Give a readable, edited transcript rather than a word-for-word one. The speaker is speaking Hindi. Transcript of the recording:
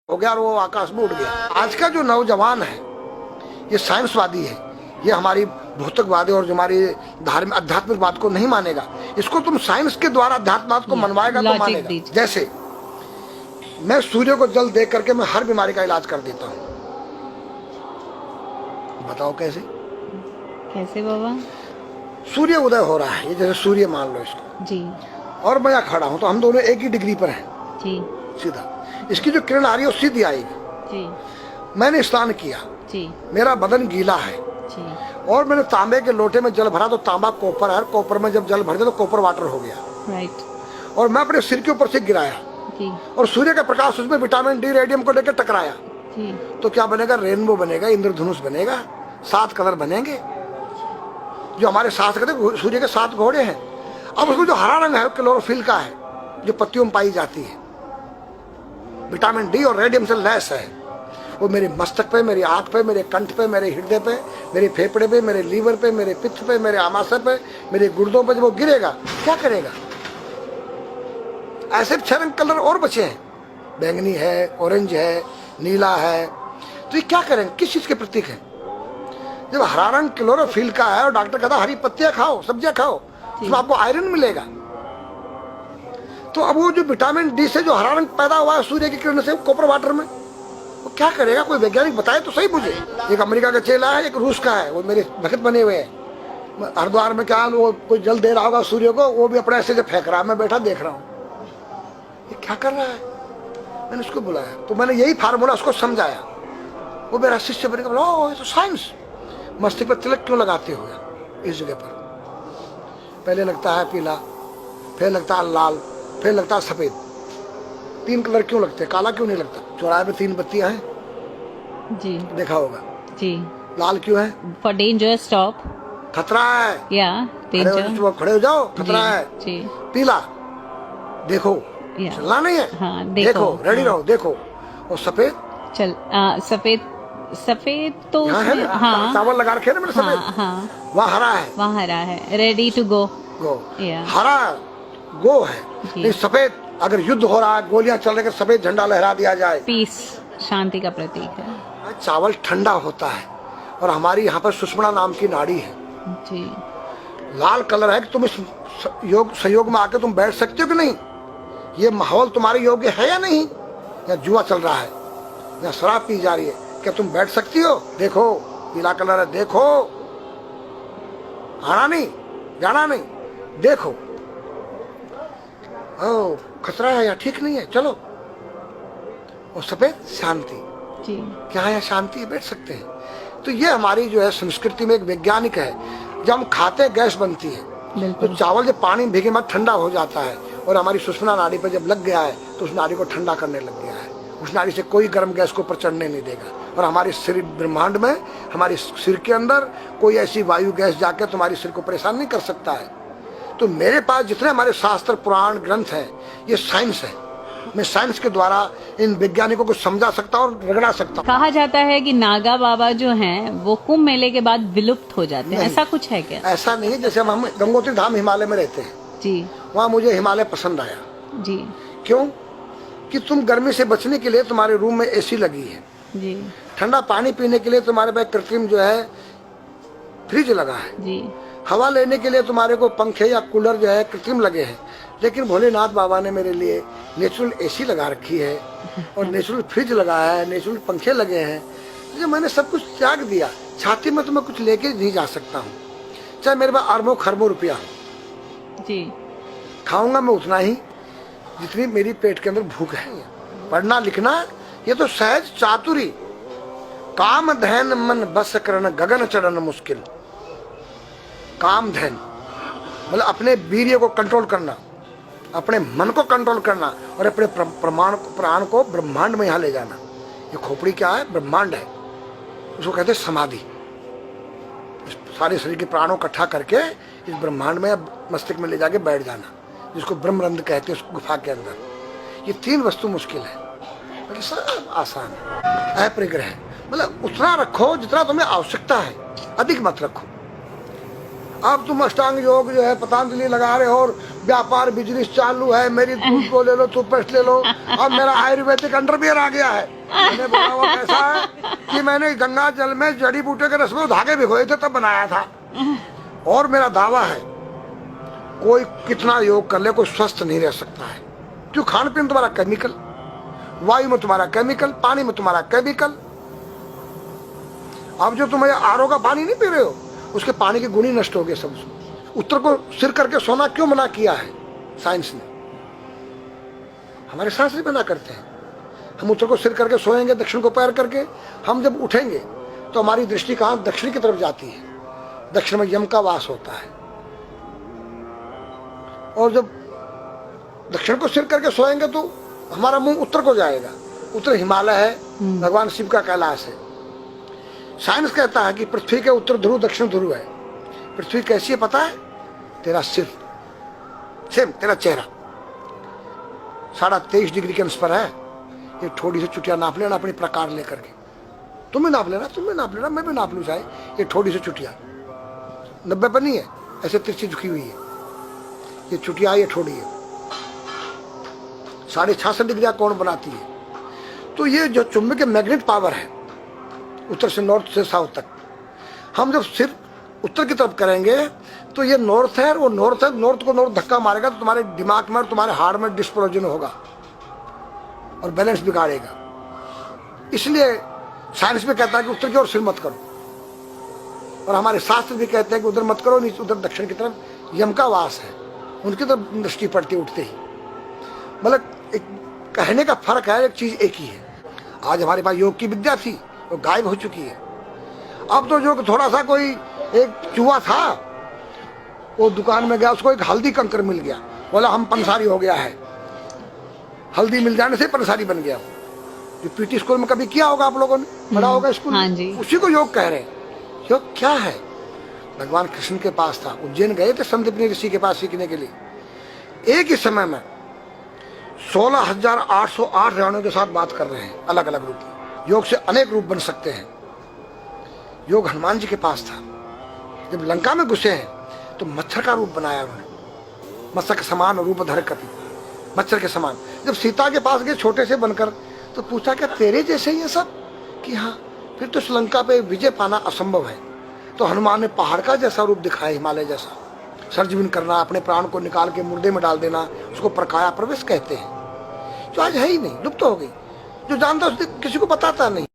हो गया और वो आकाश में उड़ गया। आज का जो नौजवान है ये साइंसवादी है, ये हमारी भौतिकवादी और जो हमारी धार्मिक आध्यात्मिक बात को नहीं मानेगा। इसको तुम साइंस के द्वारा अध्यात्म को मनवाएगा तो मानेगा। जैसे मैं सूर्य को जल दे करके मैं हर बीमारी का इलाज कर देता हूँ। बताओ कैसे? कैसे बाबा? सूर्य उदय हो रहा है, ये जैसे सूर्य मान लो इसको जी, और मैं यहाँ खड़ा हूँ तो हम दोनों एक ही डिग्री पर हैं जी, सीधा। इसकी जो किरण आ रही है वो सीधी आएगी। जी, मैंने स्नान किया, जी, मेरा बदन गीला है जी, और मैंने तांबे के लोटे में जल भरा तो तांबा कॉपर है, कॉपर में जब जल भर दिया तो कॉपर वाटर हो गया। राइट। और मैं अपने सिर के ऊपर से गिराया जी, और सूर्य का प्रकाश उसमें विटामिन डी रेडियम को लेकर टकराया जी, तो क्या बनेगा? रेनबो बनेगा, इंद्रधनुष बनेगा, 7 कलर बनेंगे। जो हमारे 7 कहते सूर्य के 7 घोड़े हैं। अब उसमें जो हरा रंग है वो क्लोरोफिल का है, जो पत्तियों में पाई जाती है। विटामिन डी और रेडियम से लैस है। वो मेरे मस्तक पे, मेरी आंख पे, मेरे कंठ पे, मेरे हृदय पे, मेरे फेफड़े पे, मेरे लीवर पे, मेरे पित्त पे, मेरे आमाशय पे, मेरे गुर्दों पे जब वो गिरेगा क्या करेगा? ऐसे 6 रंग कलर और बचे हैं, बैंगनी है, ऑरेंज है, नीला है। तो ये क्या करेंगे? किस चीज के प्रतीक है? जब हरा रंग क्लोरोफिल का है और डॉक्टर कहता हरी पत्तियां खाओ, सब्जियां खाओ, उसमें आपको आयरन मिलेगा। तो अब वो जो विटामिन डी से जो हरा रंग पैदा हुआ है सूर्य की किरण से कॉपर वाटर में, वो क्या करेगा? कोई वैज्ञानिक बताए तो सही मुझे। एक अमेरिका का चेला है, एक रूस का है, वो मेरे भक्त बने हुए हैं। हरिद्वार में क्या वो कोई जल दे रहा होगा सूर्य को, वो भी अपने ऐसे से फेंक रहा है, मैं बैठा देख रहा हूँ ये क्या कर रहा है। मैंने उसको बुलाया तो मैंने यही फार्मूला उसको समझाया। वो मेरा शिष्य बनेगा, बोला ओ ये तो साइंस। मस्तिष्क पर तिलक क्यों लगाते हो इस जगह पर? पहले लगता है पीला, फिर लगता है लाल, फिर लगता है सफेद। 3 कलर क्यों लगते हैं? काला क्यों नहीं लगता? चौराहे पे 3 बत्तियां हैं, जी देखा होगा। जी। लाल क्यों है? फॉर डेंजर स्टॉप, खतरा है। या डेंजर, खड़े हो जाओ, खतरा है। जी। पीला देखो, चलना नहीं है। हाँ, देखो, रेडी रहो, देखो। और सफेद चल, सफेद तो है, हाँ, चावल लगा रखे ना मैंने सफेद। हाँ, वहाँ हरा है, वहाँ हरा है, रेडी टू गो। हरा गो है। नहीं सफेद, अगर युद्ध हो रहा है, गोलियां चल रही, सफेद झंडा लहरा दिया जाए, पीस, शांति का प्रतीक है। चावल ठंडा होता है। और हमारी यहाँ पर सुषुम्ना नाम की नाड़ी है जी। लाल कलर है कि तुम इस योग सहयोग में आके तुम बैठ सकते हो कि नहीं? ये माहौल तुम्हारे योग्य है या नहीं? या जुआ चल रहा है, या शराब पी जा रही है, क्या तुम बैठ सकती हो? देखो पीला कलर है, देखो। आना नहीं, जाना नहीं, देखो। ओ खतरा है या ठीक नहीं है, चलो। और सफेद शांति, जी। क्या है? शांति है, बैठ सकते हैं। तो ये हमारी जो है संस्कृति में एक वैज्ञानिक है। जब हम खाते हैं गैस बनती है, तो चावल जब पानी भीगे में ठंडा हो जाता है और हमारी सुषुम्ना नाड़ी पर जब लग गया है तो उस नाड़ी को ठंडा करने लग गया है। उस नाड़ी से कोई गर्म गैस को ऊपर चढ़ने नहीं देगा। और हमारे सिर ब्रह्मांड में, हमारे सिर के अंदर कोई ऐसी वायु गैस जाके तुम्हारे सिर को परेशान नहीं कर सकता है। तो मेरे पास जितने हमारे शास्त्र पुराण ग्रंथ हैं ये साइंस है। मैं साइंस के द्वारा इन वैज्ञानिकों को समझा सकता हूँ और रगड़ा सकता हूँ। कहा जाता है कि नागा बाबा जो हैं वो कुंभ मेले के बाद विलुप्त हो जाते हैं, ऐसा कुछ है क्या? ऐसा नहीं है। जैसे हम गंगोत्री धाम हिमालय में रहते हैं जी, वहाँ मुझे हिमालय पसंद आया। जी। क्यों? कि तुम गर्मी से बचने के लिए तुम्हारे रूम में एसी लगी है, जी। ठंडा पानी पीने के लिए तुम्हारे पास कृत्रिम जो है फ्रिज लगा है, जी। हवा लेने के लिए तुम्हारे को पंखे या कूलर जो है कृत्रिम लगे हैं। लेकिन भोलेनाथ बाबा ने मेरे लिए नेचुरल एसी लगा रखी है और नेचुरल फ्रिज लगाया है, नेचुरल पंखे लगे हैं। तो मैंने सब कुछ त्याग दिया। छाती में तो मैं कुछ लेके नहीं जा सकता हूँ, चाहे मेरे पास अरबों खरबों रुपया हो। जी। खाऊंगा मैं उतना ही जितनी मेरी पेट के अंदर भूख है। पढ़ना लिखना ये तो सहज चातुरी। काम धैन मन बस करन गगन चढ़न मुश्किल। काम धैन मतलब अपने वीर्य को कंट्रोल करना, अपने मन को कंट्रोल करना और अपने प्राण को ब्रह्मांड में यहाँ ले जाना। ये खोपड़ी क्या है? ब्रह्मांड है। उसको कहते हैं समाधि। सारे शरीर के प्राणों इकट्ठा करके इस ब्रह्मांड में मस्तिष्क में ले जाके बैठ जाना, जिसको ब्रह्मरंध्र कहते हैं, उस गुफा के अंदर। ये 3 वस्तु मुश्किल है, बाकी सब आसान है। अपरिग्रह मतलब उतना रखो जितना तुम्हें आवश्यकता है, अधिक मत रखो। अब तुम अष्टांग योग जो है पतंजलि लगा रहे हो और व्यापार बिजनेस चालू है, मेरी दूध को ले लो, टूथपेस्ट ले लो, अब मेरा आयुर्वेदिक अंडरवियर आ गया है। मैंने बोला वो कैसा है कि मैंने गंगा जल में जड़ी बूटे के रस में धागे भिगोए थे तब बनाया था। और मेरा दावा है कोई कितना योग कर ले कोई स्वस्थ नहीं रह सकता है, क्यों? खान पीन तुम्हारा केमिकल, वायु में तुम्हारा केमिकल, पानी में तुम्हारा केमिकल। अब जो तुम आरओ का पानी नहीं पी रहे हो उसके पानी के गुण ही नष्ट हो गए सब। उत्तर को सिर करके सोना क्यों मना किया है साइंस ने? हमारे शास्त्र मना करते हैं। हम उत्तर को सिर करके सोएंगे, दक्षिण को पैर करके। हम जब उठेंगे तो हमारी दृष्टि कहां? दक्षिण की तरफ जाती है। दक्षिण में यम का वास होता है। और जब दक्षिण को सिर करके सोएंगे तो हमारा मुंह उत्तर को जाएगा। उत्तर हिमालय है, भगवान शिव का कैलाश है। साइंस कहता है कि पृथ्वी के उत्तर ध्रुव दक्षिण ध्रुव है। पृथ्वी कैसी है पता है? तेरा सिर, सेम तेरा चेहरा 23.5 डिग्री के अंश पर है। ये थोड़ी सी चुटिया नाप लेना अपनी प्रकार लेकर के। तुम भी नाप लेना, तुम भी नाप लेना, मैं भी नाप लूँ चाहे। ये थोड़ी सी चुटिया 90 पर नहीं है, ऐसे तिरछी झुकी हुई है। ये चुटिया, ये थोड़ी है 66.5 डिग्री कोण बनाती है। तो ये जो चुंबक मैग्नेट पावर है उत्तर से नॉर्थ से साउथ तक, हम जब सिर उत्तर की तरफ करेंगे तो ये नॉर्थ है, वो नॉर्थ है। नॉर्थ को नॉर्थ धक्का मारेगा तो तुम्हारे दिमाग में और तुम्हारे हार्ट में डिस्प्रोजन होगा और बैलेंस बिगाड़ेगा। इसलिए साइंस में कहता है कि उत्तर की ओर सिर मत करो, और हमारे शास्त्र भी कहते हैं कि उधर मत करो, नीचे उधर दक्षिण की तरफ यम का वास है, उनकी तरफ दृष्टि पड़ती उठते ही। मतलब एक कहने का फर्क है, एक चीज एक ही है। आज हमारे पास योग की विद्या थी, वो गायब हो चुकी है। अब तो जो थोड़ा सा कोई एक चूहा था, वो दुकान में गया, उसको एक हल्दी कंकर मिल गया, बोला हम पंसारी हो गया है। हल्दी मिल जाने से पंसारी बन गया। जो पीटी स्कूल में कभी किया होगा आप लोगों ने, पढ़ा होगा स्कूल में। हाँ जी। उसी को योग कह रहे हैं। योग क्या है? भगवान कृष्ण के पास था, उज्जैन गए थे संदीपनी ऋषि के पास सीखने के लिए। एक ही समय में 16,808 रावणों के साथ बात कर रहे हैं, अलग अलग रूप। योग से अनेक रूप बन सकते हैं। योग हनुमान जी के पास था। जब लंका में घुसे हैं तो मच्छर का रूप बनाया उन्होंने, मत्स्य के समान रूप धर कपि, मच्छर के समान। जब सीता के पास गए छोटे से बनकर, तो पूछा क्या तेरे जैसे ही है सब? कि हाँ। फिर तो श्रीलंका पे विजय पाना असंभव है। तो हनुमान ने पहाड़ का जैसा रूप दिखाया, हिमालय जैसा। सर्जविन करना, अपने प्राण को निकाल के मुर्दे में डाल देना, उसको प्रकाया प्रवेश कहते हैं। जो आज है ही नहीं, लुप्त हो गई। जो जानता है किसी को बताता नहीं।